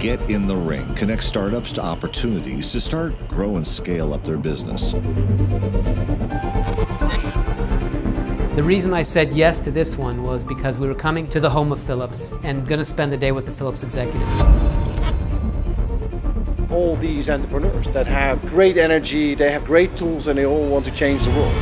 Get in the Ring connects startups to opportunities to start, grow, and scale up their business. The reason I said yes to this one was because we were coming to the home of Philips and going to spend the day with the Philips executives. All these entrepreneurs that have great energy, they have great tools, and they all want to change the world.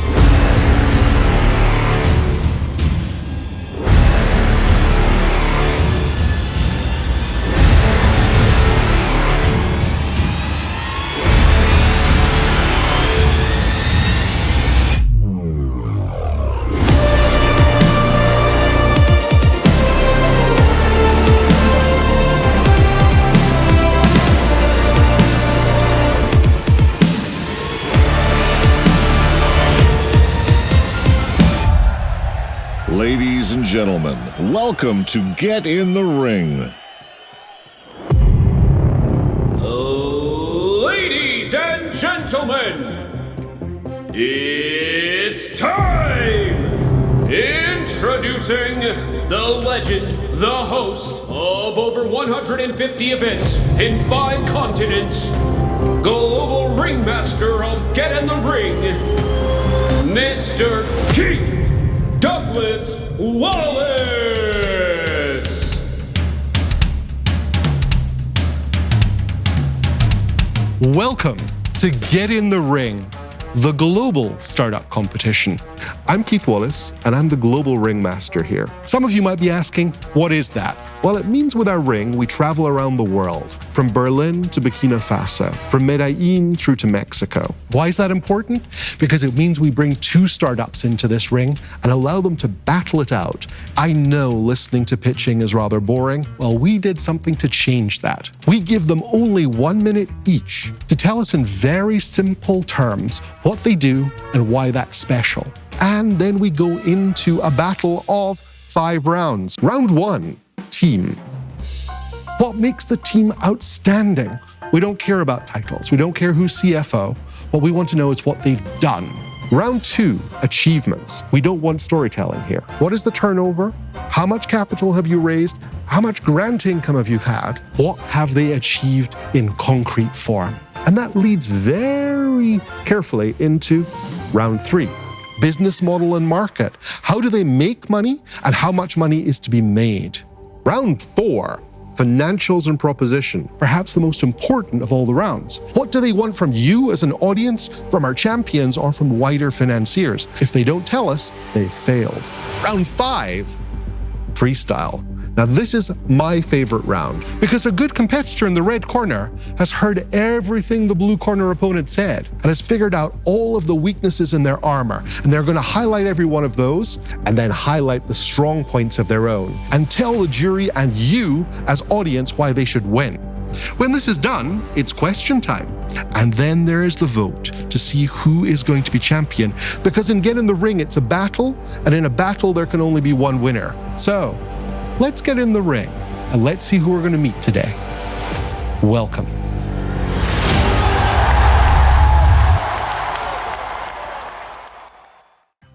Ladies and gentlemen, welcome to Get in the Ring. Ladies and gentlemen, it's time! Introducing the legend, the host of over 150 events in 5 continents, global ringmaster of Get in the Ring, Mr. Keith Douglas Wallace! Welcome to Get in the Ring, the global startup competition. I'm Keith Wallace, and I'm the global ringmaster here. Some of you might be asking, what is that? Well, it means with our ring, we travel around the world, from Berlin to Burkina Faso, from Medellin through to Mexico. Why is that important? Because it means we bring 2 startups into this ring and allow them to battle it out. I know listening to pitching is rather boring. Well, we did something to change that. We give them only 1 minute each to tell us in very simple terms what they do and why that's special. And then we go into a battle of 5 rounds. Round 1, team. What makes the team outstanding? We don't care about titles. We don't care who's CFO. What we want to know is what they've done. Round 2, achievements. We don't want storytelling here. What is the turnover? How much capital have you raised? How much grant income have you had? What have they achieved in concrete form? And that leads very carefully into round 3. Business model and market. How do they make money and how much money is to be made? Round 4, financials and proposition, perhaps the most important of all the rounds. What do they want from you as an audience, from our champions, or from wider financiers? If they don't tell us, they've failed. Round 5, freestyle. Now this is my favorite round because a good competitor in the red corner has heard everything the blue corner opponent said and has figured out all of the weaknesses in their armor. And they're going to highlight every one of those and then highlight the strong points of their own and tell the jury and you as audience why they should win. When this is done, it's question time. And then there is the vote to see who is going to be champion. Because in Get in the Ring, it's a battle, and in a battle, there can only be one winner. So let's get in the ring and let's see who we're going to meet today. Welcome.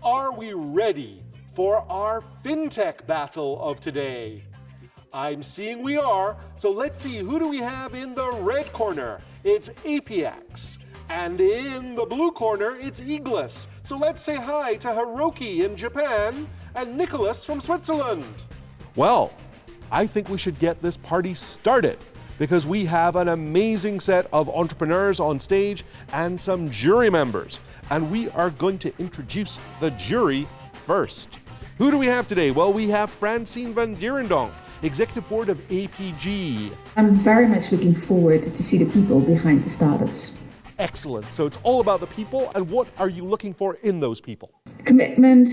Are we ready for our Fintech battle of today? I'm seeing we are, so let's see, who do we have in the red corner? It's Apiax. And in the blue corner, it's EAGLYS. So let's say hi to Hiroki in Japan and Nicholas from Switzerland. Well, I think we should get this party started because we have an amazing set of entrepreneurs on stage and some jury members. And we are going to introduce the jury first. Who do we have today? Well, we have Francine van Dierendonk, Executive Board of APG. I'm very much looking forward to see the people behind the startups. Excellent. So it's all about the people. And what are you looking for in those people? Commitment,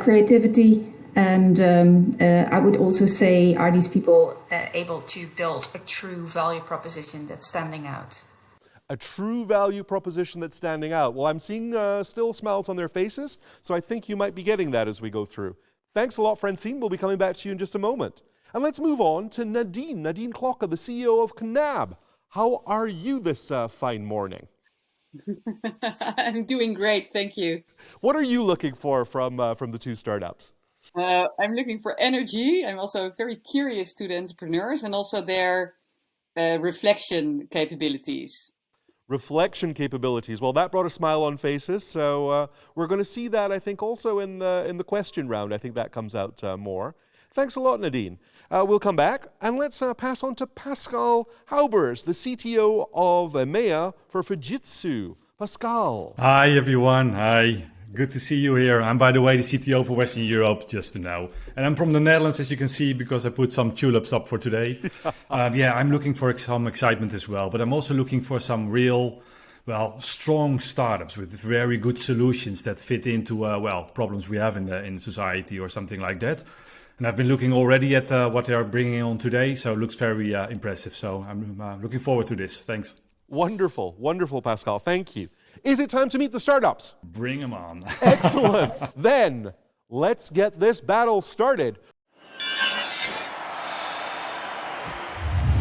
creativity, and I would also say, are these people able to build a true value proposition that's standing out? A true value proposition that's standing out. Well, I'm seeing still smiles on their faces, so I think you might be getting that as we go through. Thanks a lot, Francine. We'll be coming back to you in just a moment. And let's move on to Nadine Klocka, the CEO of Knab. How are you this fine morning? I'm doing great, thank you. What are you looking for from the 2 startups? I'm looking for energy. I'm also very curious to the entrepreneurs and also their reflection capabilities. Reflection capabilities. Well, that brought a smile on faces. So we're going to see that, I think, also in the question round. I think that comes out more. Thanks a lot, Nadine. We'll come back and let's pass on to Pascal Haubers, the CTO of EMEA for Fujitsu. Pascal. Hi, everyone. Hi. Good to see you here. I'm, by the way, the CTO for Western Europe, just to know. And I'm from the Netherlands, as you can see, because I put some tulips up for today. I'm looking for some excitement as well. But I'm also looking for some real, strong startups with very good solutions that fit into, problems we have in society or something like that. And I've been looking already at what they are bringing on today, so it looks very impressive. So I'm looking forward to this. Thanks. Wonderful, wonderful, Pascal. Thank you. Is it time to meet the startups? Bring them on. Excellent. Then let's get this battle started.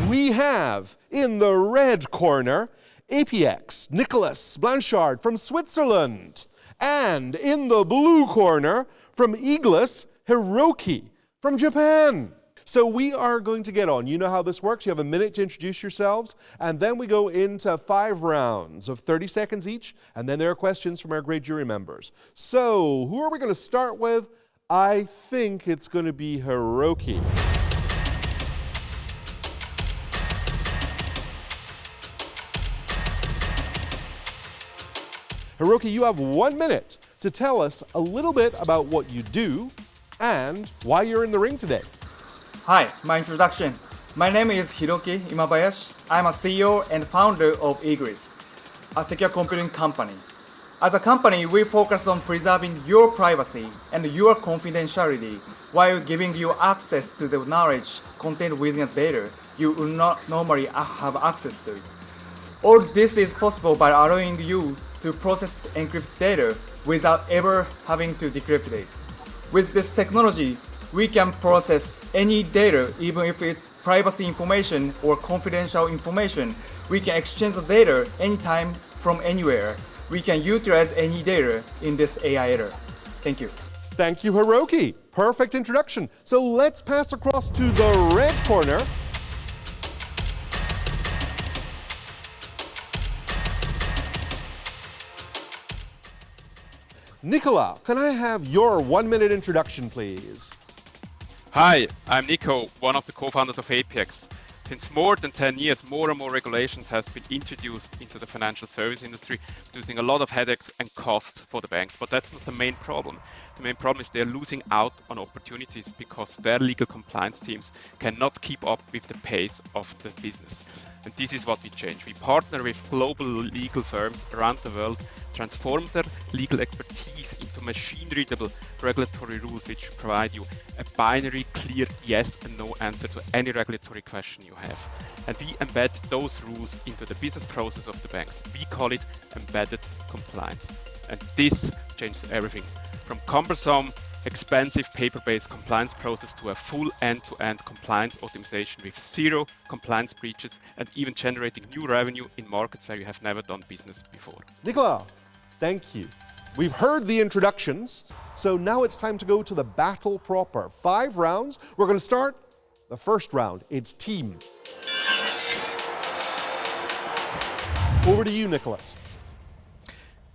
We have in the red corner Apiax, Nicolas Blanchard from Switzerland. And in the blue corner from EAGLYS, Hiroki from Japan. So we are going to get on. You know how this works. You have a minute to introduce yourselves, and then we go into 5 rounds of 30 seconds each, and then there are questions from our great jury members. So who are we going to start with? I think it's going to be Hiroki. Hiroki, you have 1 minute to tell us a little bit about what you do and why you're in the ring today. Hi, my introduction. My name is Hiroki Imabayashi. I'm a CEO and founder of EAGLYS, a secure computing company. As a company, we focus on preserving your privacy and your confidentiality while giving you access to the knowledge contained within the data you would not normally have access to. All this is possible by allowing you to process encrypted data without ever having to decrypt it. With this technology, we can process any data, even if it's privacy information or confidential information. We can exchange the data anytime from anywhere. We can utilize any data in this AI era. Thank you. Thank you, Hiroki. Perfect introduction. So let's pass across to the red corner. Nicola, can I have your 1 minute introduction, please? Hi, I'm Nico, one of the co-founders of Apiax. Since more than 10 years, more and more regulations have been introduced into the financial service industry, producing a lot of headaches and costs for the banks. But that's not the main problem. The main problem is they're losing out on opportunities because their legal compliance teams cannot keep up with the pace of the business. And this is what we change. We partner with global legal firms around the world, transform their legal expertise into machine-readable regulatory rules which provide you a binary, clear yes and no answer to any regulatory question you have. And we embed those rules into the business process of the banks. We call it embedded compliance. And this changes everything, from cumbersome, expensive paper-based compliance process to a full end-to-end compliance optimization with 0 compliance breaches and even generating new revenue in markets where you have never done business before. Nicola, thank you. We've heard the introductions, so now it's time to go to the battle proper. 5 rounds. We're going to start the first round. It's team. Over to you, Nicholas.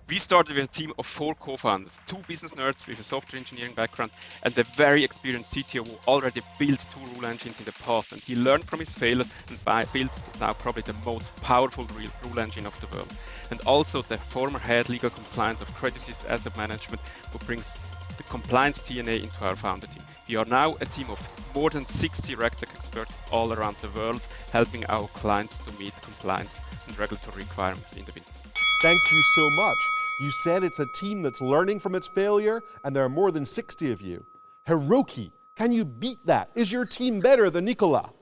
We started with a team of 4 co-founders, 2 business nerds with a software engineering background and a very experienced CTO who already built 2 rule engines in the past, and he learned from his failures and built now probably the most powerful rule engine of the world. And also the former head legal compliance of Credit Suisse Asset Management, who brings the compliance DNA into our founder team. We are now a team of more than 60 RegTech experts all around the world, helping our clients to meet compliance and regulatory requirements in the business. Thank you so much. You said it's a team that's learning from its failure, and there are more than 60 of you. Hiroki, can you beat that? Is your team better than Nicola?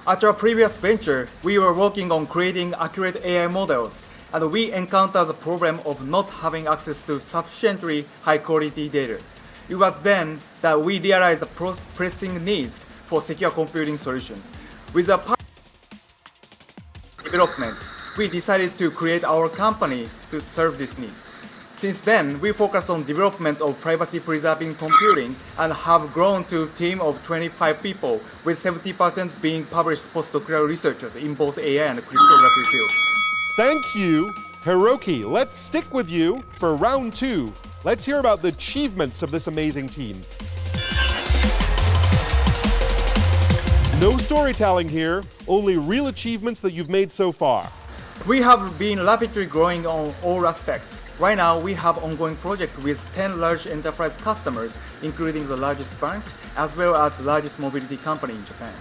At our previous venture, we were working on creating accurate AI models, and we encountered the problem of not having access to sufficiently high-quality data. It was then that we realized the pressing needs for secure computing solutions. With a development, we decided to create our company to serve this need. Since then, we focused on development of privacy-preserving computing and have grown to a team of 25 people, with 70% being published postdoctoral researchers in both AI and cryptography fields. Thank you, Hiroki. Let's stick with you for round 2. Let's hear about the achievements of this amazing team. No storytelling here, only real achievements that you've made so far. We have been rapidly growing on all aspects. Right now, we have ongoing projects with 10 large enterprise customers, including the largest bank, as well as the largest mobility company in Japan.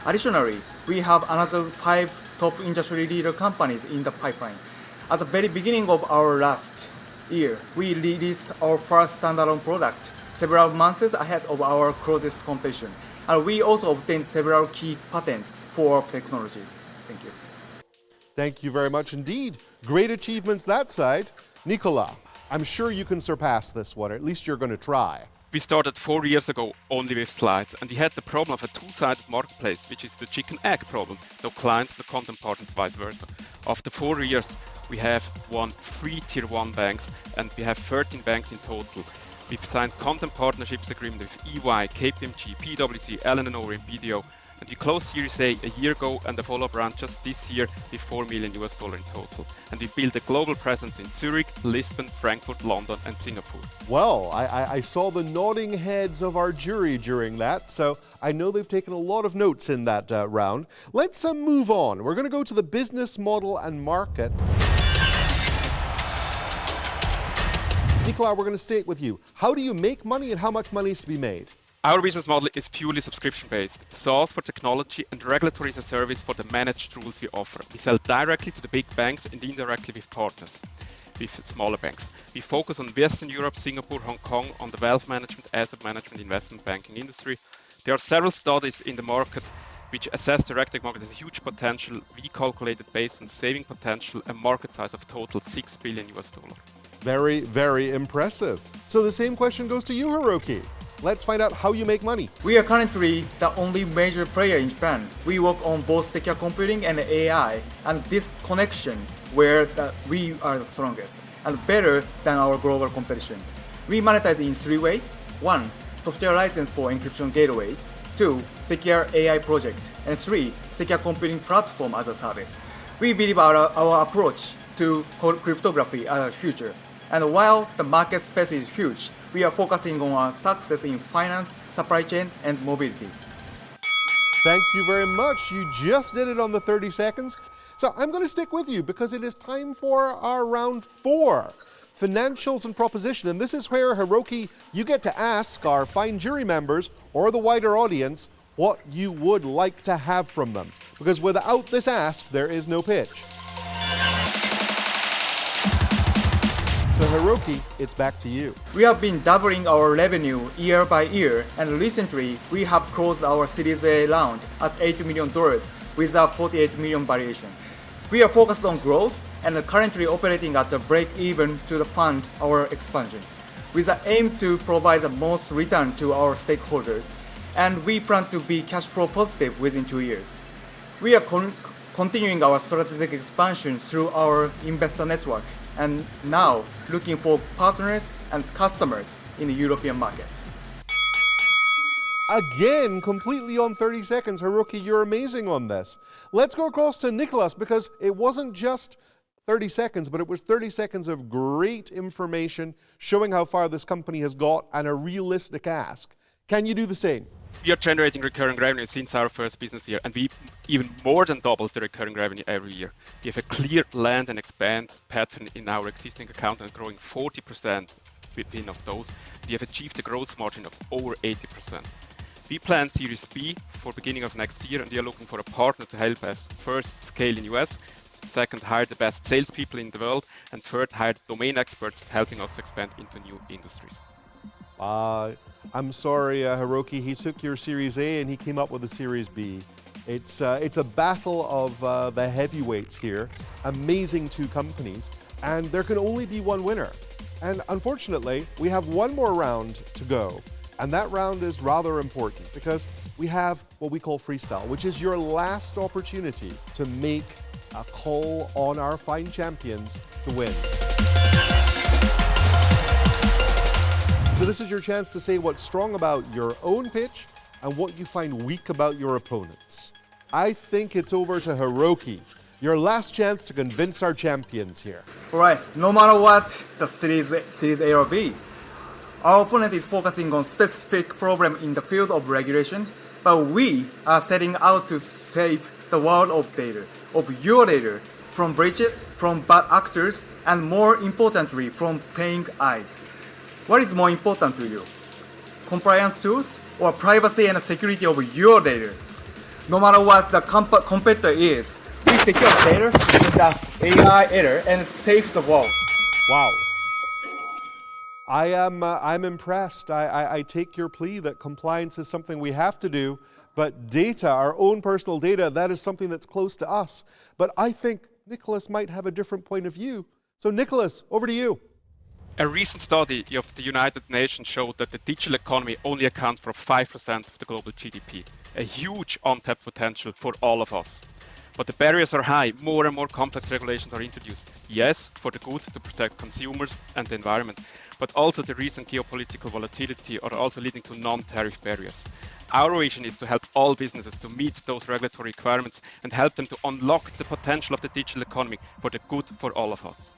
Additionally, we have another 5 top industry leader companies in the pipeline. At the very beginning of our last year, we released our first standalone product several months ahead of our closest competition. And we also obtained several key patents for our technologies. Thank you. Thank you very much indeed. Great achievements that side. Nicola, I'm sure you can surpass this one, or at least you're going to try. We started 4 years ago only with slides, and we had the problem of a two-sided marketplace, which is the chicken-egg problem. No clients, no content partners, vice versa. After 4 years, we have won 3 Tier 1 banks, and we have 13 banks in total. We've signed content partnerships agreement with EY, KPMG, PwC, L&O, and BDO, and we closed Series A year ago and the follow-up round just this year with $4 million in total. And we built a global presence in Zurich, Lisbon, Frankfurt, London, and Singapore. Well, I saw the nodding heads of our jury during that, so I know they've taken a lot of notes in that round. Let's move on. We're going to go to the business model and market. Nicola, we're going to stay with you. How do you make money and how much money is to be made? Our business model is purely subscription-based, SaaS for technology and regulatory as a service for the managed rules we offer. We sell directly to the big banks and indirectly with partners, with smaller banks. We focus on Western Europe, Singapore, Hong Kong, on the wealth management, asset management, investment banking industry. There are several studies in the market which assess the RegTech market as a huge potential. We calculated based on saving potential a market size of total $6 billion. Very, very impressive. So the same question goes to you, Hiroki. Let's find out how you make money. We are currently the only major player in Japan. We work on both secure computing and AI, and this connection where we are the strongest and better than our global competition. We monetize in 3 ways. 1, software license for encryption gateways. 2, secure AI project. And 3, secure computing platform as a service. We believe our approach to cryptography as a future. And while the market space is huge, we are focusing on our success in finance, supply chain, and mobility. Thank you very much. You just did it on the 30 seconds. So I'm going to stick with you because it is time for our round 4, financials and proposition. And this is where, Hiroki, you get to ask our fine jury members or the wider audience what you would like to have from them. Because without this ask, there is no pitch. So Hiroki, it's back to you. We have been doubling our revenue year by year, and recently we have closed our Series A round at $8 million with a $48 million valuation. We are focused on growth and are currently operating at the break-even to fund our expansion, with the aim to provide the most return to our stakeholders, and we plan to be cash flow positive within 2 years. We are continuing our strategic expansion through our investor network, and now looking for partners and customers in the European market. Again, completely on 30 seconds. Hiroki, you're amazing on this. Let's go across to Nicholas, because it wasn't just 30 seconds, but it was 30 seconds of great information showing how far this company has got and a realistic ask. Can you do the same? We are generating recurring revenue since our first business year, and we even more than doubled the recurring revenue every year. We have a clear land and expand pattern in our existing account and growing 40% within of those. We have achieved a gross margin of over 80%. We plan Series B for beginning of next year, and we are looking for a partner to help us first scale in US, second hire the best salespeople in the world, and third hire domain experts helping us expand into new industries. I'm sorry, Hiroki, he took your Series A and he came up with a Series B. It's a battle of the heavyweights here. Amazing 2 companies, and there can only be one winner. And unfortunately, we have one more round to go. And that round is rather important because we have what we call Freestyle, which is your last opportunity to make a call on our fine champions to win. So this is your chance to say what's strong about your own pitch and what you find weak about your opponents. I think it's over to Hiroki. Your last chance to convince our champions here. All right, no matter what the series A or B, our opponent is focusing on specific problem in the field of regulation, but we are setting out to save the world of data, of your data, from breaches, from bad actors, and more importantly, from paying eyes. What is more important to you? Compliance tools or privacy and security of your data? No matter what the competitor is, we secure data with the AI error and save the world. Wow. I'm impressed. I take your plea that compliance is something we have to do, but data, our own personal data, that is something that's close to us. But I think Nicholas might have a different point of view. So Nicholas, over to you. A recent study of the United Nations showed that the digital economy only accounts for 5% of the global GDP, a huge untapped potential for all of us. But the barriers are high, more and more complex regulations are introduced. Yes, for the good, to protect consumers and the environment, but also the recent geopolitical volatility are also leading to non-tariff barriers. Our vision is to help all businesses to meet those regulatory requirements and help them to unlock the potential of the digital economy for the good for all of us.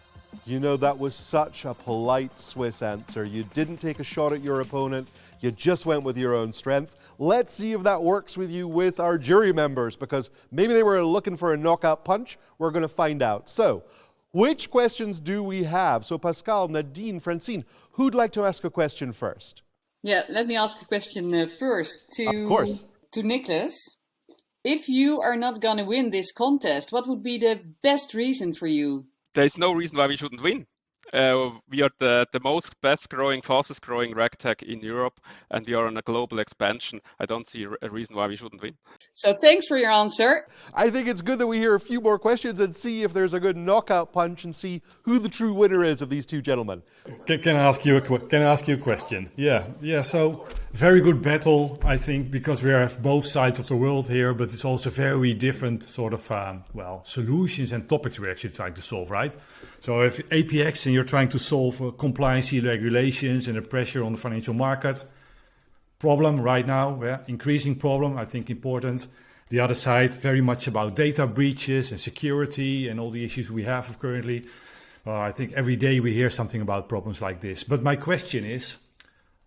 You know, that was such a polite Swiss answer. You didn't take a shot at your opponent. You just went with your own strength. Let's see if that works with you with our jury members, because maybe they were looking for a knockout punch. We're going to find out. So, which questions do we have? So, Pascal, Nadine, Francine, who'd like to ask a question first? Yeah, let me ask a question first to Nicholas. If you are not going to win this contest, what would be the best reason for you? There is no reason why we shouldn't win. We are the most best growing, fastest growing RegTech in Europe, and we are on a global expansion. I don't see a reason why we shouldn't win. So thanks for your answer. I think it's good that we hear a few more questions and see if there's a good knockout punch and see who the true winner is of these two gentlemen. Can I ask you a question? Yeah. So very good battle, I think, because we have both sides of the world here, but it's also very different sort of solutions and topics we're actually trying to solve, right? So if Apiax and you're trying to solve compliance regulations and the pressure on the financial market problem right now, increasing problem, I think important. The other side, very much about data breaches and security and all the issues we have currently. I think every day we hear something about problems like this. But my question is,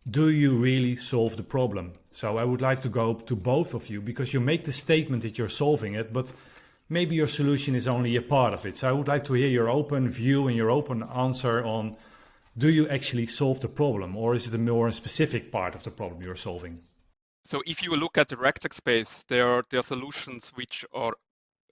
do you really solve the problem? So I would like to go to both of you, because you make the statement that you're solving it, but maybe your solution is only a part of it. So I would like to hear your open view and your open answer on, do you actually solve the problem, or is it a more specific part of the problem you're solving? So if you look at the RegTech space, there are solutions which are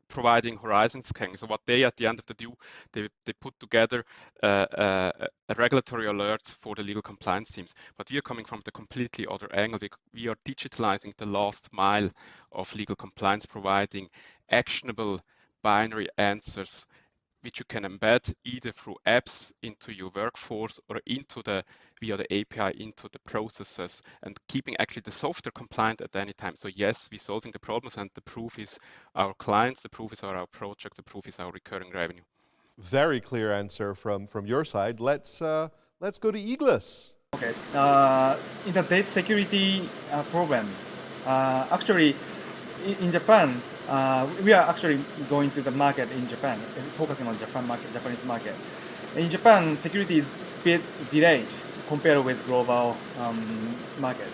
providing horizon scanning. So what they, at the end of the day, they put together a regulatory alerts for the legal compliance teams. But we are coming from the completely other angle. We are digitalizing the last mile of legal compliance, providing actionable binary answers which you can embed either through apps into your workforce or via the API into the processes, and keeping actually the software compliant at any time. So yes, we're solving the problems, and the proof is our clients, the proof is our project, the proof is our recurring revenue. Very clear answer from your side. Let's go to EAGLYS. Okay. In the data security problem, actually, in Japan, we are actually going to the market in Japan, focusing on Japanese market. In Japan, security is a bit delayed compared with global market.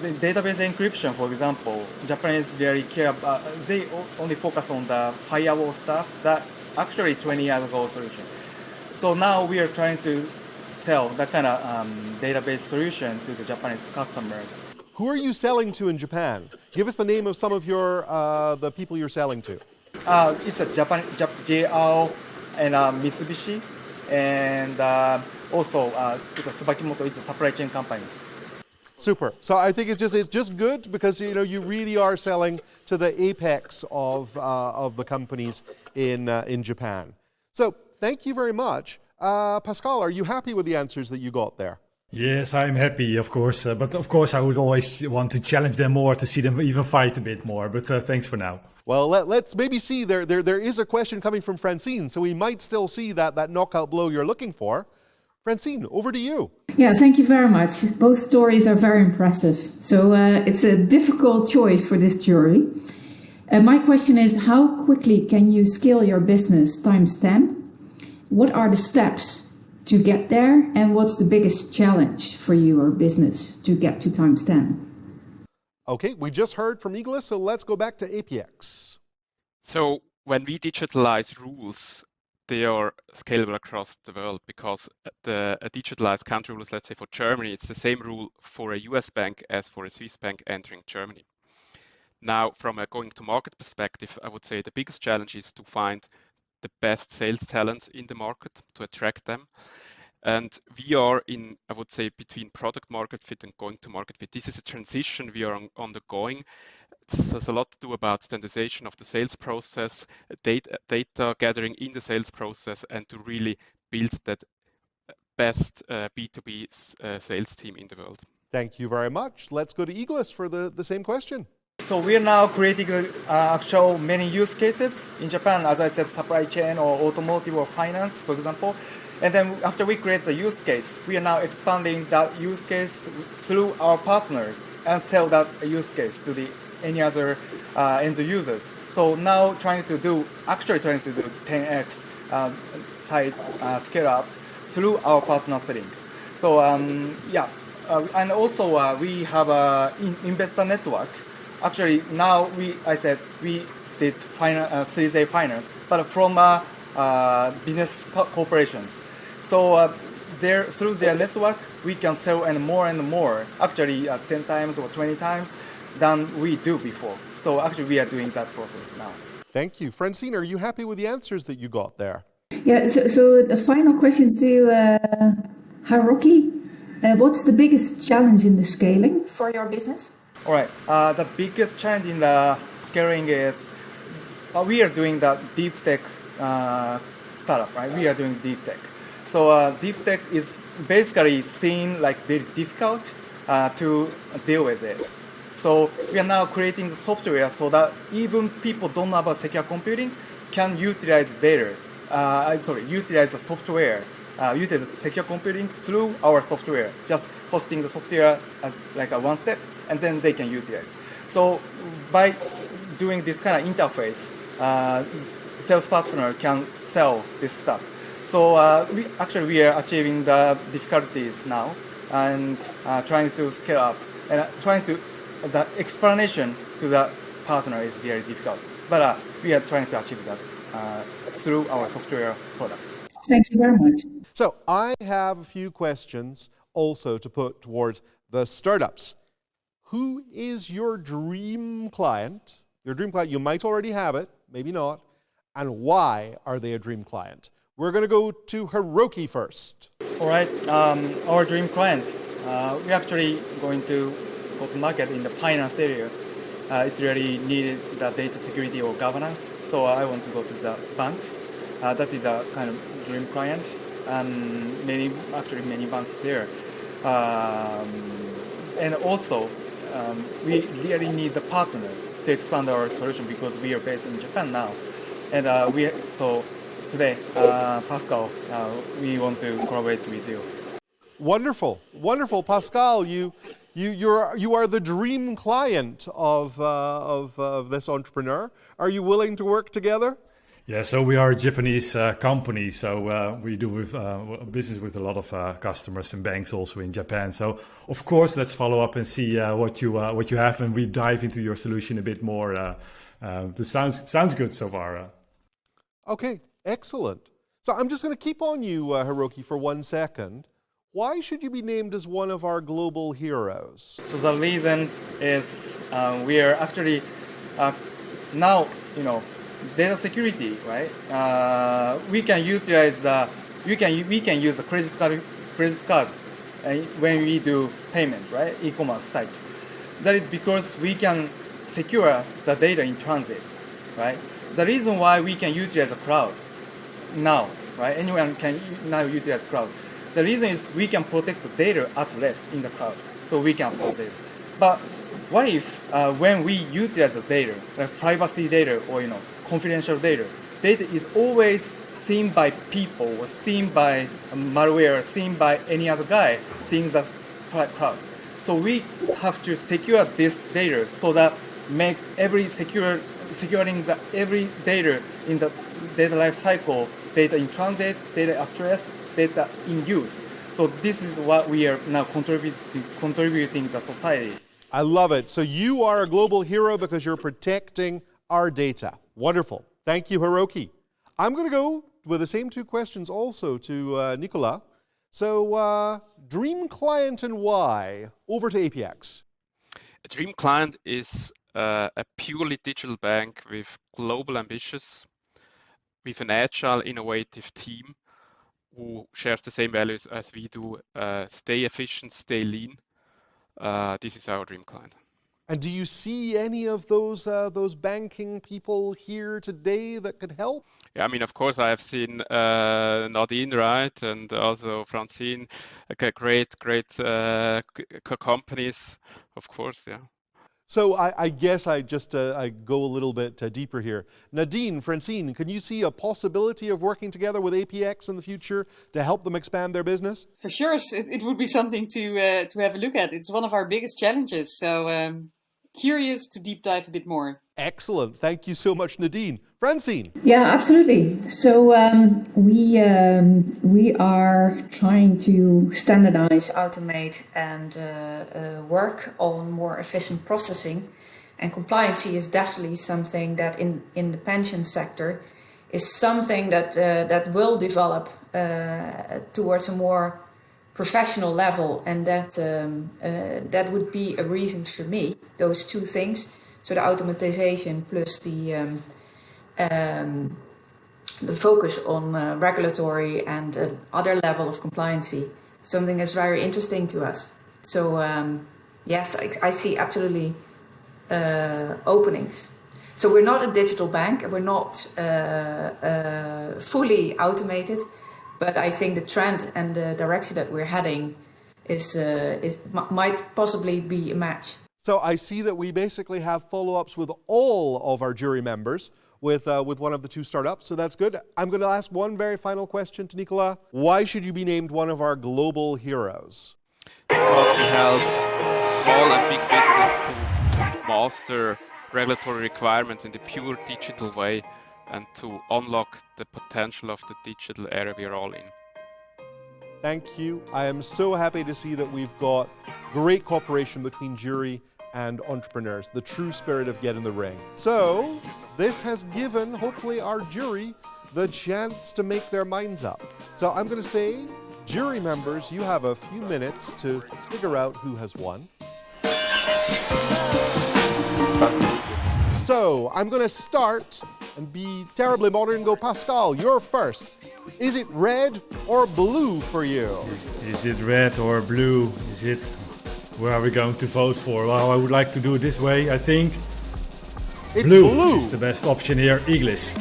The database encryption, for example, Japanese very care about, they only focus on the firewall stuff that actually 20 years ago solution. So now we are trying to sell that kind of database solution to the Japanese customers. Who are you selling to in Japan? Give us the name of some of your the people you're selling to. It's a JR and Mitsubishi, and also it's a Subakimoto. It's a supply chain company. Super. So I think it's just good, because you really are selling to the apex of the companies in Japan. So thank you very much, Pascal. Are you happy with the answers that you got there? Yes, I'm happy, of course. But of course, I would always want to challenge them more, to see them even fight a bit more. But thanks for now. Well, let's maybe see. There is a question coming from Francine, so we might still see that knockout blow you're looking for. Francine, over to you. Yeah, thank you very much. Both stories are very impressive. So it's a difficult choice for this jury. My question is, how quickly can you scale your business times 10? What are the steps to get there? And what's the biggest challenge for your business to get to times 10? Okay, we just heard from EAGLYS, so let's go back to Apiax. So when we digitalize rules, they are scalable across the world because a digitalized country rules, let's say for Germany, it's the same rule for a US bank as for a Swiss bank entering Germany. Now, from a going to market perspective, I would say the biggest challenge is to find the best sales talents in the market, to attract them. And we are in, I would say, between product market fit and going to market fit. This is a transition we are undergoing. There's a lot to do about standardization of the sales process, data gathering in the sales process, and to really build that best B2B sales team in the world. Thank you very much. Let's go to EAGLYS for the same question. So we are now creating actual many use cases in Japan, as I said, supply chain or automotive or finance, for example. And then after we create the use case, we are now expanding that use case through our partners and sell that use case to any other end users. So now trying to do 10x side scale up through our partner selling. So and also we have an investor network. Actually, now we did Series A finance, but from business corporations. So through their network, we can sell and more. Actually, 10 times or 20 times than we do before. So actually, we are doing that process now. Thank you. Francine, are you happy with the answers that you got there? Yeah, so the final question to Hiroki. What's the biggest challenge in the scaling for your business? All right. The biggest challenge in the scaling is we are doing the deep tech startup, right? We are doing deep tech. So deep tech is basically seen like very difficult to deal with it. So we are now creating the software so that even people don't know about secure computing can utilize data. Utilize the software, utilize secure computing through our software. Just hosting the software as like a one step, and then they can utilize. So by doing this kind of interface, sales partner can sell this stuff. So we are achieving the difficulties now and trying to scale up and the explanation to the partner is very difficult. But we are trying to achieve that through our software product. Thank you very much. So I have a few questions also to put towards the startups. Who is your dream client? Your dream client, you might already have it, maybe not. And why are they a dream client? We're going to go to Hiroki first. All right. Our dream client, we're actually going to go to market in the finance area. It's really needed the data security or governance. So I want to go to the bank. That is a kind of dream client. And many banks there. And also, we really need the partner to expand our solution because we are based in Japan now. And so today, Pascal, we want to collaborate with you. Wonderful, wonderful, Pascal. You are the dream client of this entrepreneur. Are you willing to work together? Yeah, so we are a Japanese company, so we do business with a lot of customers and banks also in Japan. So of course, let's follow up and see what you have, and we dive into your solution a bit more. This sounds good so far. Okay, excellent. So I'm just going to keep on you, Hiroki, for 1 second. Why should you be named as one of our global heroes? So the reason is we are actually now, data security, right? We can utilize we can use a credit card when we do payment, right? E-commerce site. That is because we can secure the data in transit, right? The reason why we can utilize the cloud now, right? Anyone can now utilize cloud. The reason is we can protect the data at rest in the cloud, so we can upload data. But what if when we utilize the data, like privacy data or confidential data, data is always seen by people, or seen by malware, seen by any other guy, seeing the cloud. So we have to secure this data so that make securing every data in the data life cycle, data in transit, data at rest, data in use. So this is what we are now contributing to society. I love it. So you are a global hero because you're protecting our data. Wonderful. Thank you, Hiroki. I'm going to go with the same two questions also to Nicolas. So Dream Client and why? Over to Apiax. A Dream Client is a purely digital bank with global ambitions, with an agile, innovative team who shares the same values as we do. Stay efficient, stay lean. This is our Dream Client. And do you see any of those banking people here today that could help? Yeah, I mean, of course, I have seen Nadine, right, and also Francine, great companies, of course, yeah. So I guess I go a little bit deeper here. Nadine, Francine, can you see a possibility of working together with Apiax in the future to help them expand their business? For sure, it would be something to have a look at. It's one of our biggest challenges, so curious to deep dive a bit more. Excellent. Thank you so much, Nadine. Francine. Yeah, absolutely. So we are trying to standardize, automate, and work on more efficient processing. And compliancy is definitely something that in the pension sector is something that will develop towards a more professional level, and that would be a reason for me. Those two things. So the automatization plus the focus on regulatory and other level of compliancy, something that's very interesting to us. So yes, I see absolutely openings. So we're not a digital bank, we're not fully automated, but I think the trend and the direction that we're heading might possibly be a match. So I see that we basically have follow-ups with all of our jury members with one of the two startups, so that's good. I'm going to ask one very final question to Nicolas. Why should you be named one of our global heroes? Because we help small and big businesses to master regulatory requirements in the pure digital way and to unlock the potential of the digital era we're all in. Thank you. I am so happy to see that we've got great cooperation between jury and entrepreneurs, the true spirit of Get in the Ring. So this has given, hopefully, our jury the chance to make their minds up. So I'm going to say, jury members, you have a few minutes to figure out who has won. So I'm going to start and be terribly modern and go, Pascal, you're first. Is it red or blue for you? Is it red or blue? Is it, where are we going to vote for? Well, I would like to do it this way. I think it's blue is the best option here. EAGLYS.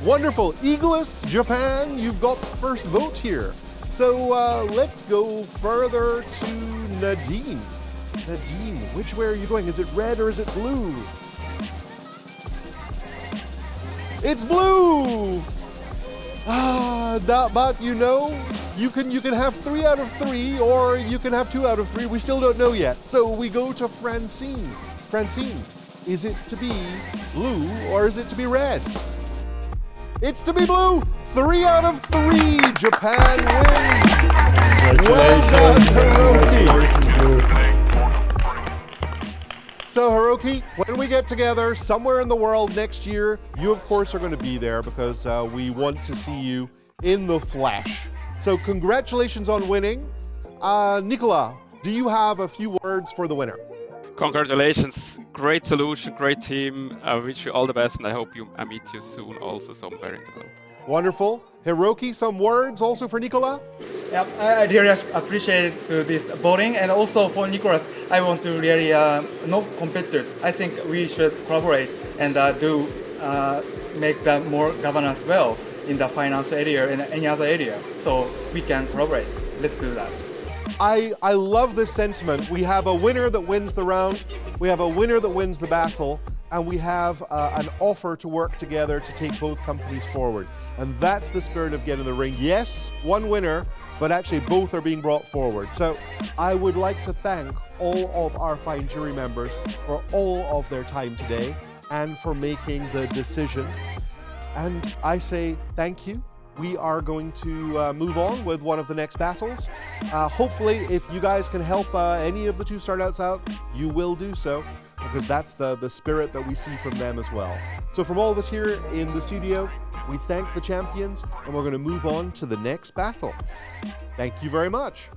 Wonderful. EAGLYS, Japan, you've got the first vote here. So let's go further to Nadine. Nadine, which way are you going? Is it red or is it blue? It's blue! But you know, you can have 3 out of 3 or you can have 2 out of 3. We still don't know yet. So we go to Francine. Francine, is it to be blue or is it to be red? It's to be blue. 3 out of 3. Japan wins. Well done, Hiroki. So Hiroki, when we get together somewhere in the world next year, you of course are going to be there because we want to see you in the flesh. So congratulations on winning. Nicolas, do you have a few words for the winner? Congratulations, great solution, great team. I wish you all the best and I hope I meet you soon also somewhere in the world. Wonderful. Hiroki, some words also for Nicolas? Yeah, I really appreciate this voting, and also for Nicolas, I want to really no competitors. I think we should collaborate and make that more governance well in the finance area and any other area. So we can collaborate. Let's do that. I love this sentiment. We have a winner that wins the round. We have a winner that wins the battle. and we have an offer to work together to take both companies forward. And that's the spirit of Get in the Ring. Yes, one winner, but actually both are being brought forward. So I would like to thank all of our fine jury members for all of their time today and for making the decision. And I say thank you. We are going to move on with one of the next battles. Hopefully, if you guys can help any of the two startups out, you will do so, because that's the spirit that we see from them as well. So from all of us here in the studio, we thank the champions, and we're going to move on to the next battle. Thank you very much.